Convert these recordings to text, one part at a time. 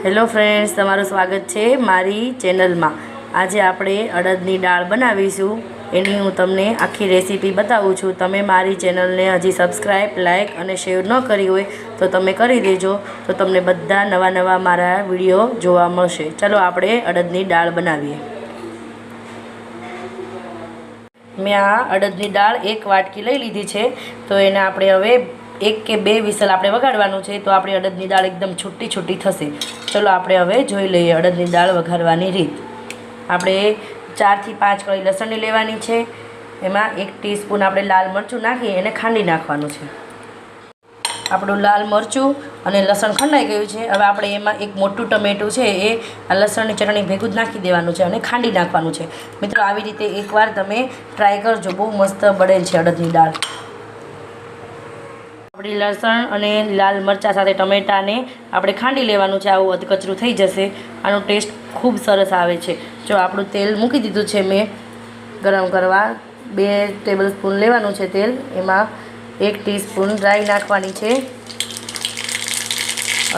Hello friends, તમારું સ્વાગત છે મારી ચેનલમાં। આજે આપણે અડદની દાળ બનાવીશું। એની હું તમને આખી રેસીપી બતાવું છું। તમે મારી ચેનલને હજી સબસ્ક્રાઈબ, લાઇક અને શેર ન કરી હોય તો તમે કરી દેજો, તો તમને બધા નવા મારા વિડીયો જોવા મળશે। ચલો આપણે અડદની દાળ બનાવીએ। મેં આ અડદની દાળ 1 વાટકી લઈ લીધી છે, તો એને આપણે હવે 1 કે 2 વિસલ આપણે વઘારવાનું છે, તો આપણી અડદની દાળ એકદમ છૂટી થશે। ચલો આપણે હવે જોઈ લઈએ અડદની દાળ વઘારવાની રીત। આપણે 4 થી 5 કળી લસણની લેવાની છે। એમાં 1 ટીસ્પૂન આપણે લાલ મરચું નાખી એને ખાંડી નાખવાનું છે। આપણું લાલ મરચું અને લસણ ખંડાઈ ગયું છે। હવે આપણે એમાં 1 મોટું ટમેટું છે એ આ લસણની ચટણી ભેગું જ નાખી દેવાનું છે અને ખાંડી નાખવાનું છે। મિત્રો, આવી રીતે એકવાર તમે ટ્રાય કરજો, બહુ મસ્ત બને છે અડદની દાળ। આપણી લસણ અને લાલ મરચાં સાથે ટમેટાને આપણે ખાંડી લેવાનું છે। આવું અધકચરું થઈ જશે, આનો ટેસ્ટ ખૂબ સરસ આવે છે। જો આપણું તેલ મૂકી દીધું છે મેં ગરમ કરવા। 2 ટેબલ સ્પૂન લેવાનું છે તેલ। એમાં 1 ટીસ્પૂન રાઈ નાખવાની છે,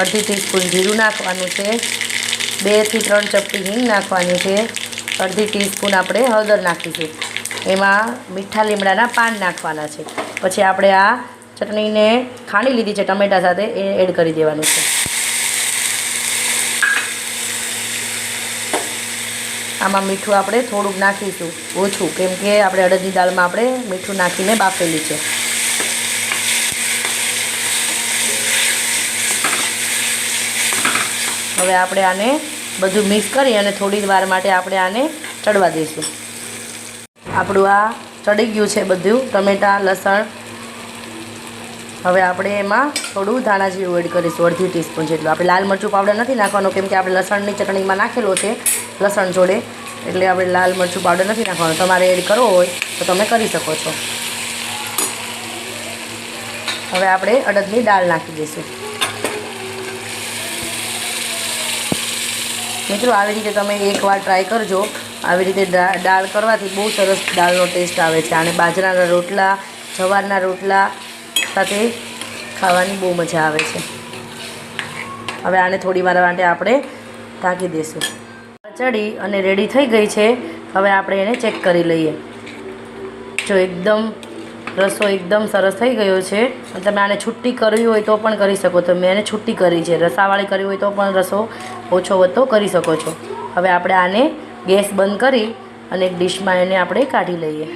અડધી ટીસ્પૂન જીરું નાખવાનું છે, 2 થી 3 ચપટી હિંગ નાખવાની છે, અડધી ટીસ્પૂન આપણે હળદર નાખીશું। એમાં મીઠા લીમડાના પાન નાખવાના છે। પછી આપણે આ ચટણીને ખાંડી લીધી છે ટમેટા સાથે એ એડ કરી દેવાનું છે। આમાં મીઠું આપણે થોડુંક નાખીશું, ઓછું, કેમ કે આપણે અડદની દાળમાં આપણે મીઠું નાખીને બાફેલી છે। હવે આપણે આને બધું મિક્સ કરી અને થોડી વાર માટે આપણે આને ચડવા દઈશું। આપણું આ ચડી ગયું છે બધું ટમેટાં, લસણ। હવે આપણે એમાં થોડું ધાણા જીરું એડ કરીશું, અડધી ટીસ્પૂન જેટલું। આપણે લાલ મરચું પાવડર નથી નાખવાનો, કેમ કે આપણે લસણની ચટણીમાં નાખેલો છે લસણ જોડે, એટલે આપણે લાલ મરચું પાવડર નથી નાખવાનો। તમારે એડ કરવો હોય તો તમે કરી શકો છો। હવે આપણે અડદની દાળ નાખી દઈશું। મિત્રો, આવી રીતે તમે એકવાર ટ્રાય કરજો। આવી રીતે દાળ કરવાથી બહુ સરસ દાળનો ટેસ્ટ આવે છે। અને બાજરાના રોટલા, જવારના રોટલા સાથે ખાવાની બહુ મજા આવે છે। હવે આને થોડી વાર માટે આપણે ઢાંકી દઈશું। ચડી અને રેડી થઈ ગઈ છે। હવે આપણે એને ચેક કરી લઈએ। જો એકદમ રસો એકદમ સરસ થઈ ગયો છે। તમે આને છૂટી કરવી હોય તો પણ કરી શકો, તો મેં એને છૂટી કરી છે। રસાવાળી કરવી હોય તો પણ રસો ઓછો વધતો કરી શકો છો। હવે આપણે આને ગેસ બંધ કરી અને એક ડીશમાં એને આપણે કાઢી લઈએ।